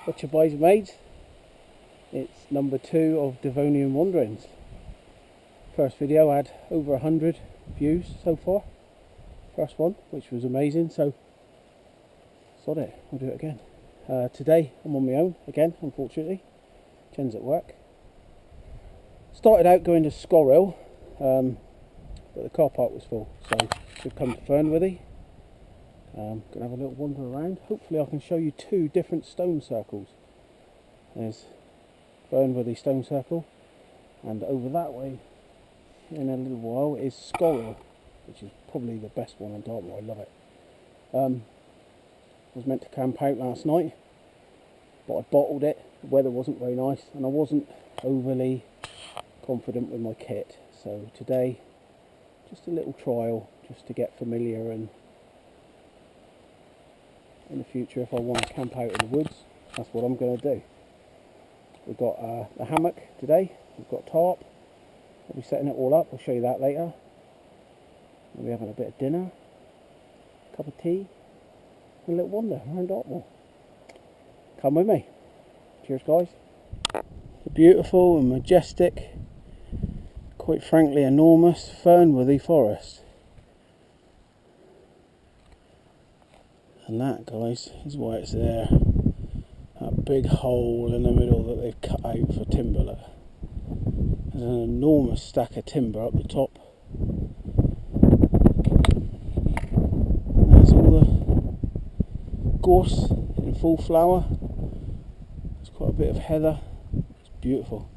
What's your boys and mates? It's number 2 of Devonian Wanderings. First video had over 100 views so far. First one, which was amazing, so sod it, we'll do it again. Today I'm on my own again, unfortunately. Jen's at work. Started out going to Scorhill, but the car park was full, so we've come to Fernworthy. Gonna have a little wander around. Hopefully I can show you 2 different stone circles. There's Fernworthy stone circle, and over that way in a little while is Scorhill, which is probably the best one on Dartmoor. I love it. I was meant to camp out last night, but I bottled it. The weather wasn't very nice and I wasn't overly confident with my kit, so today just a little trial just to get familiar, and in the future if I want to camp out in the woods, that's what I'm going to do. We've got a hammock today, we've got tarp, I'll be setting it all up, I'll show you that later. We'll be having a bit of dinner, a cup of tea, and a little wander around Dartmoor. Come with me. Cheers guys. The beautiful and majestic, quite frankly enormous Fernworthy forest. And that, guys, is why it's there. That big hole in the middle that they've cut out for timber. Look. There's an enormous stack of timber up the top. And there's all the gorse in full flower. There's quite a bit of heather. It's beautiful.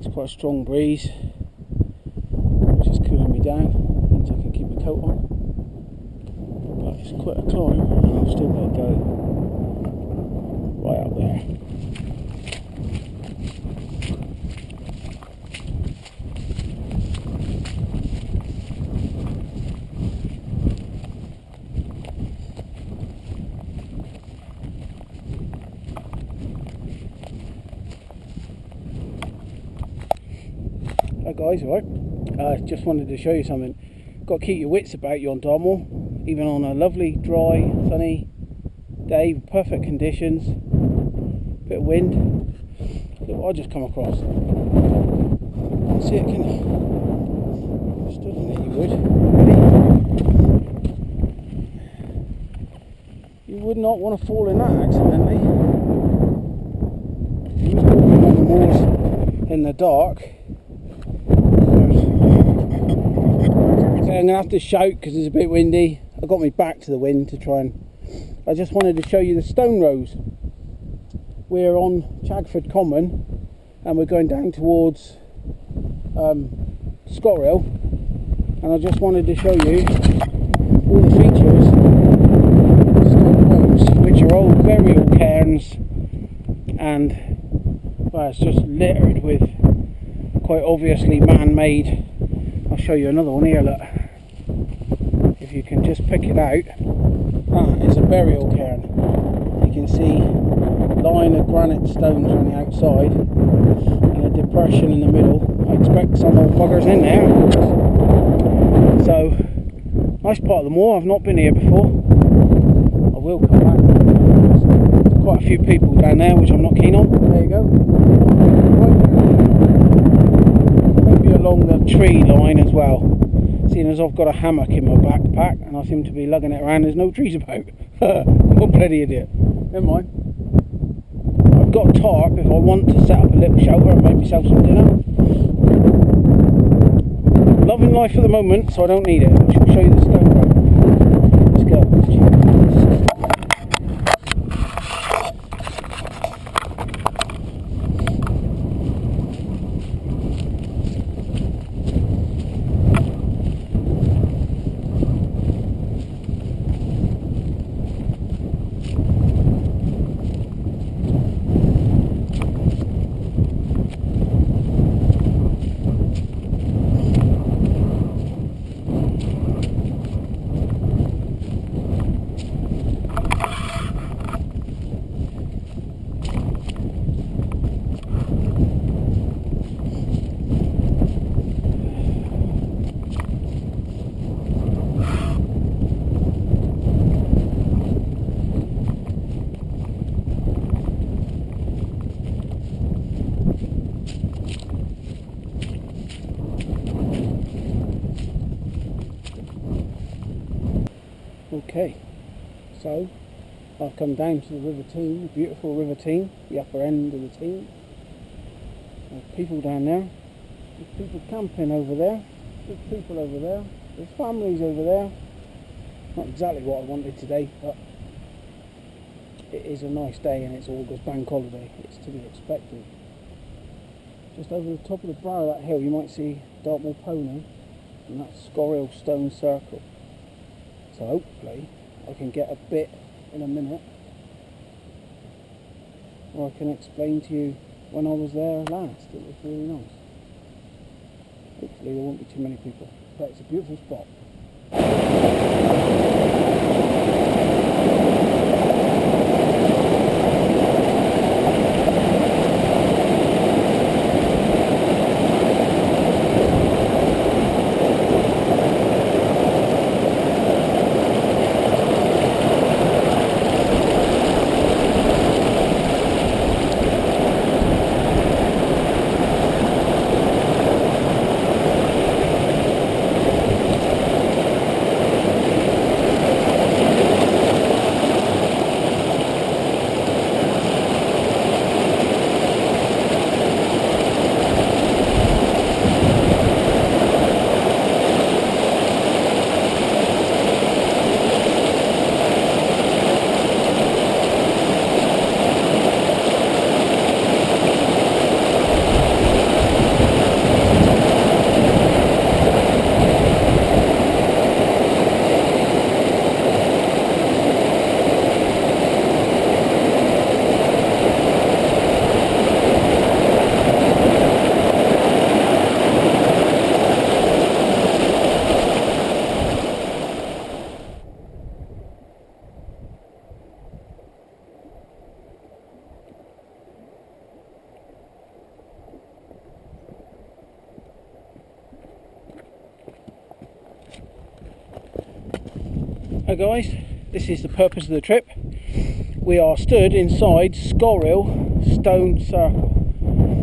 It's quite a strong breeze, which is cooling me down. Means I can keep my coat on. But it's quite a climb, and I've still got to go right up there. Hi guys, alright? Just wanted to show you something. Got to keep your wits about you on Dartmoor, even on a lovely, dry, sunny day, perfect conditions, bit of wind. Look what I just come across. See it, can you? Stood in it, you would. Ready? You would not want to fall in that accidentally. You was walking on the moors in the dark. I'm going to have to shout because it's a bit windy. I got my back to the wind to try and... I just wanted to show you the stone rows. We're on Chagford Common and we're going down towards Scorhill, and I just wanted to show you all the features of stone rows, which are old burial cairns, and well, it's just littered with quite obviously man-made. I'll show you another one here, look. If you can just pick it out, that is a burial cairn. You can see a line of granite stones on the outside and a depression in the middle. I expect some old buggers in there. So, nice part of the moor. I've not been here before. I will come back. There's quite a few people down there, which I'm not keen on. There you go. Maybe along the tree line as well. Seeing as I've got a hammock in my backpack and I seem to be lugging it around, there's no trees about. What a bloody idiot. Never mind. I've got a tarp if I want to set up a little shelter and make myself some dinner. Loving life at the moment, so I don't need it. I shall show you the stone road. Let's go. Okay, so I've come down to the River Teign, the beautiful River Teign, the upper end of the Teign. There's people down there, there's people camping over there, there's people over there, there's families over there. Not exactly what I wanted today, but it is a nice day and it's August bank holiday, it's to be expected. Just over the top of the brow of that hill you might see Dartmoor Pony, and that's Scorhill Stone Circle. So hopefully I can get a bit in a minute, or I can explain to you when I was there last. It was really nice. Hopefully there won't be too many people, but it's a beautiful spot. Hi guys, this is the purpose of the trip. We are stood inside Scorhill Stone Circle.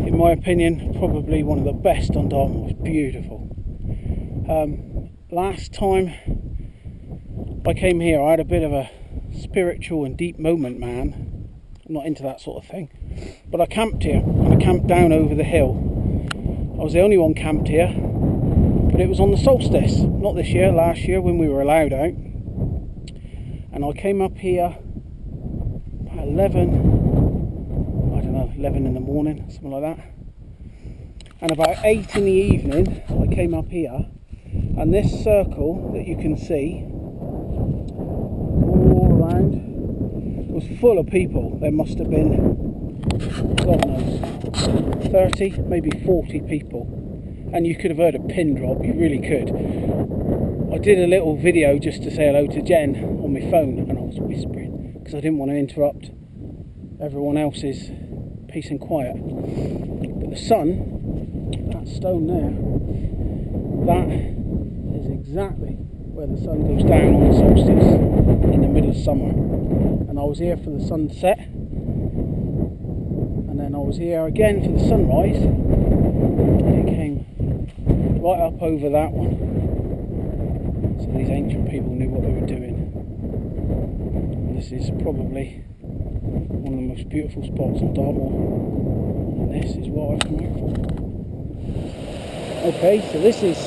In my opinion, probably one of the best on Dartmoor. It's beautiful. Last time I came here I had a bit of a spiritual and deep moment, man. I'm not into that sort of thing. But I camped here, and I camped down over the hill. I was the only one camped here, but it was on the solstice. Not this year, last year when we were allowed out. And I came up here about 11 in the morning, something like that. And about 8 in the evening, I came up here, and this circle that you can see all around was full of people. There must have been, God knows, 30, maybe 40 people. And you could have heard a pin drop, you really could. I did a little video just to say hello to Jen on my phone, and I was whispering because I didn't want to interrupt everyone else's peace and quiet. But the sun, that stone there, that is exactly where the sun goes down on the solstice in the middle of summer. And I was here for the sunset, and then I was here again for the sunrise, and it came right up over that one. So these ancient people knew what they were doing. And this is probably one of the most beautiful spots in Dartmoor. And this is what I've come out for. Okay, so this is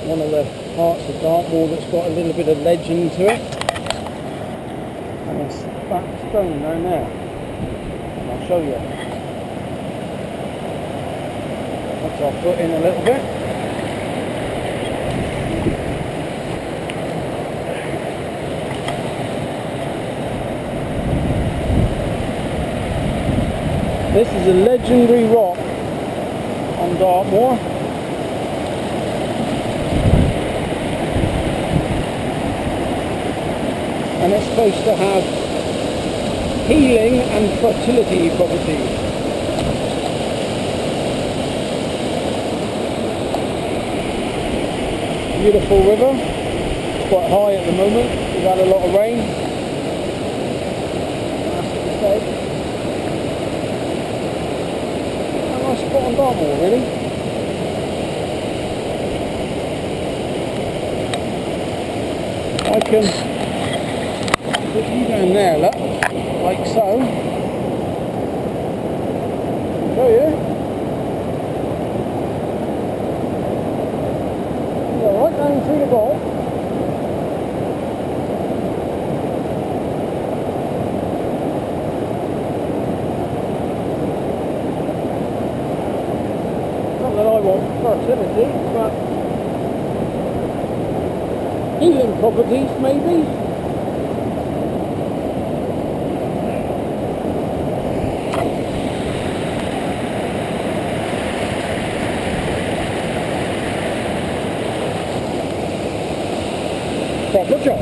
one of the parts of Dartmoor that's got a little bit of legend to it. And it's that stone down there. And I'll show you. That's our foot in a little bit. This is a legendary rock on Dartmoor. And it's supposed to have healing and fertility properties. Beautiful river. It's quite high at the moment. We've had a lot of rain. Nice spot on Dartmoor, really. I can put you down there, look, like so. Show you. Go right down through the bolt. Not that I want fertility, but healing properties maybe. Proper job.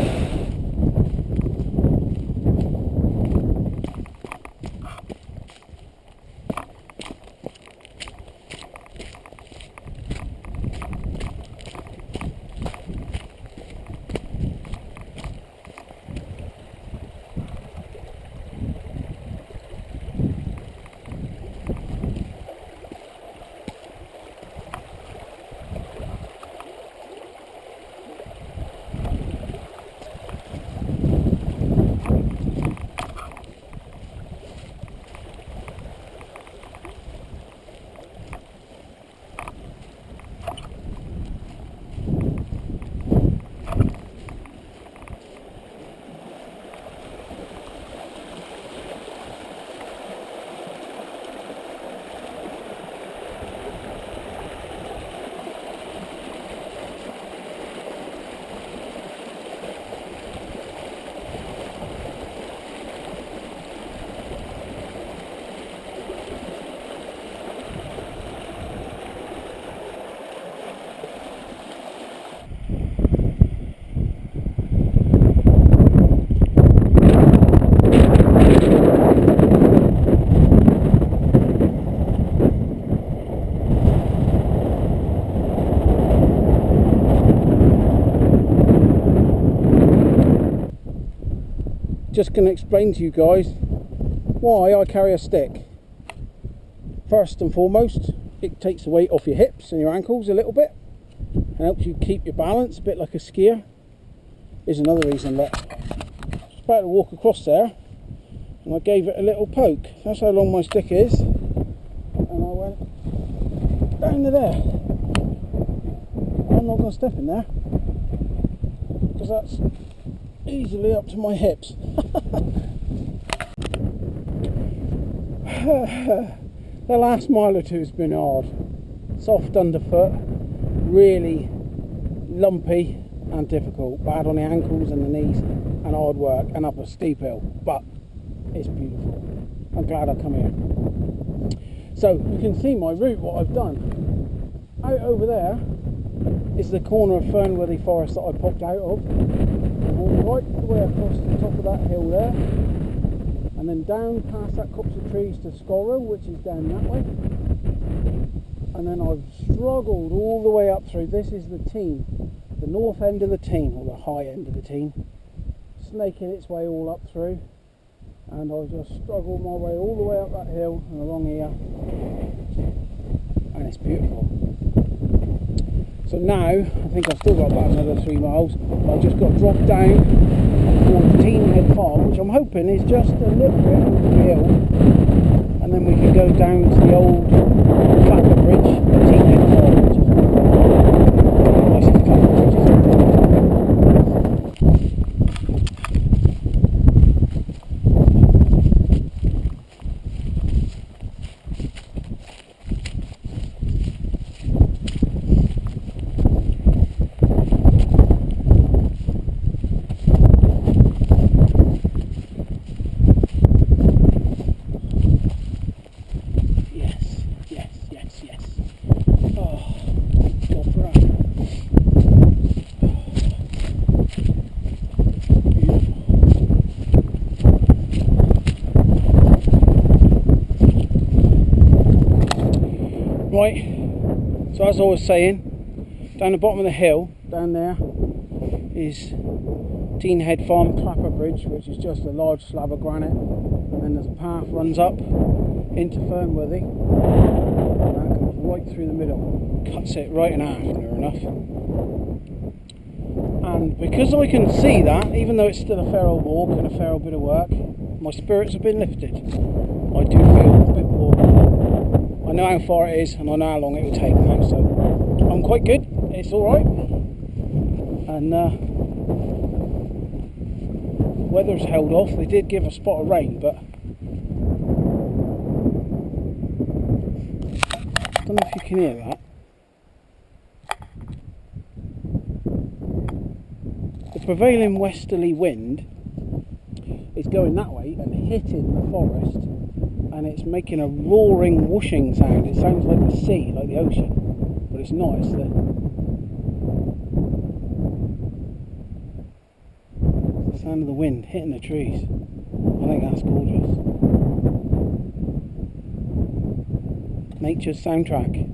Just going to explain to you guys why I carry a stick. First and foremost, it takes the weight off your hips and your ankles a little bit and helps you keep your balance, a bit like a skier. Here's another reason. That I was about to walk across there and I gave it a little poke. That's how long my stick is, and I went down to there. I'm not going to step in there because that's easily up to my hips. The last mile or two has been hard. Soft underfoot, really lumpy and difficult. Bad on the ankles and the knees, and hard work and up a steep hill. But it's beautiful. I'm glad I come here. So you can see my route, what I've done. Out over there is the corner of Fernworthy forest that I popped out of. Right the way across the top of that hill there, and then down past that copse of trees to Scorhill, which is down that way, and then I've struggled all the way up through. This is the Teign, the north end of the Teign, or the high end of the Teign, snaking its way all up through, and I've just struggled my way all the way up that hill and along here, and it's beautiful. So now, I think I've still got about another 3 miles. I've just got to drop down towards the Teignhead farm, which I'm hoping is just a little bit over the hill. And then we can go down to the old Clapper Bridge, the Teignhead farm, which is the nicest Clapper bridges I've got. Right, so as I was saying, down the bottom of the hill, down there, is Teignhead Farm Clapper Bridge, which is just a large slab of granite, and then there's a path runs up into Fernworthy, and that comes right through the middle, cuts it right in half, near enough. And because I can see that, even though it's still a fair old walk and a fair old bit of work, my spirits have been lifted. I do feel a bit more, I know how far it is and I know how long it will take now, so I'm quite good, it's alright. And weather's held off. They did give a spot of rain, but I don't know if you can hear that. The prevailing westerly wind is going that way and hitting the forest, and it's making a roaring whooshing sound. It sounds like the sea, like the ocean, but it's not. It's the sound of the wind hitting the trees. I think that's gorgeous. Nature's soundtrack.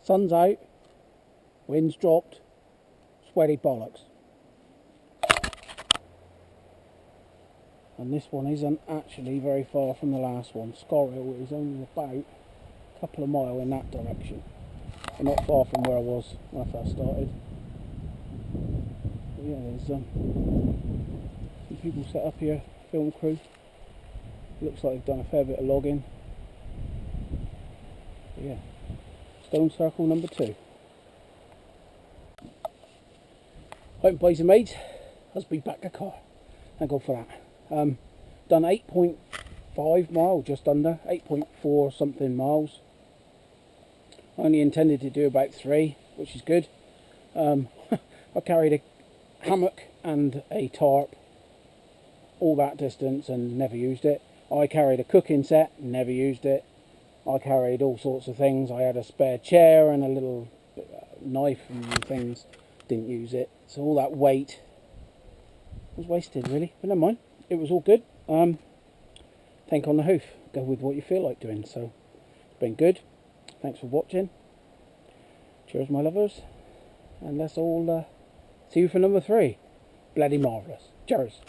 Sun's out, wind's dropped, sweaty bollocks. And this one isn't actually very far from the last one. Scorhill is only about a couple of miles in that direction. And not far from where I was when I first started. But yeah, there's some people set up here, film crew. Looks like they've done a fair bit of logging. But yeah. Stone circle number 2. Right, boys and mates, let's be back to car. Thank God for that. Done 8.5 miles, just under 8.4 something miles. I only intended to do about 3, which is good. I carried a hammock and a tarp all that distance and never used it. I carried a cooking set, never used it. I carried all sorts of things. I had a spare chair and a little knife and things, didn't use it. So all that weight was wasted really, but never mind. It was all good. Think on the hoof. Go with what you feel like doing. So it's been good. Thanks for watching. Cheers my lovers. And let's all see you for number 3. bloody marvellous. Cheers.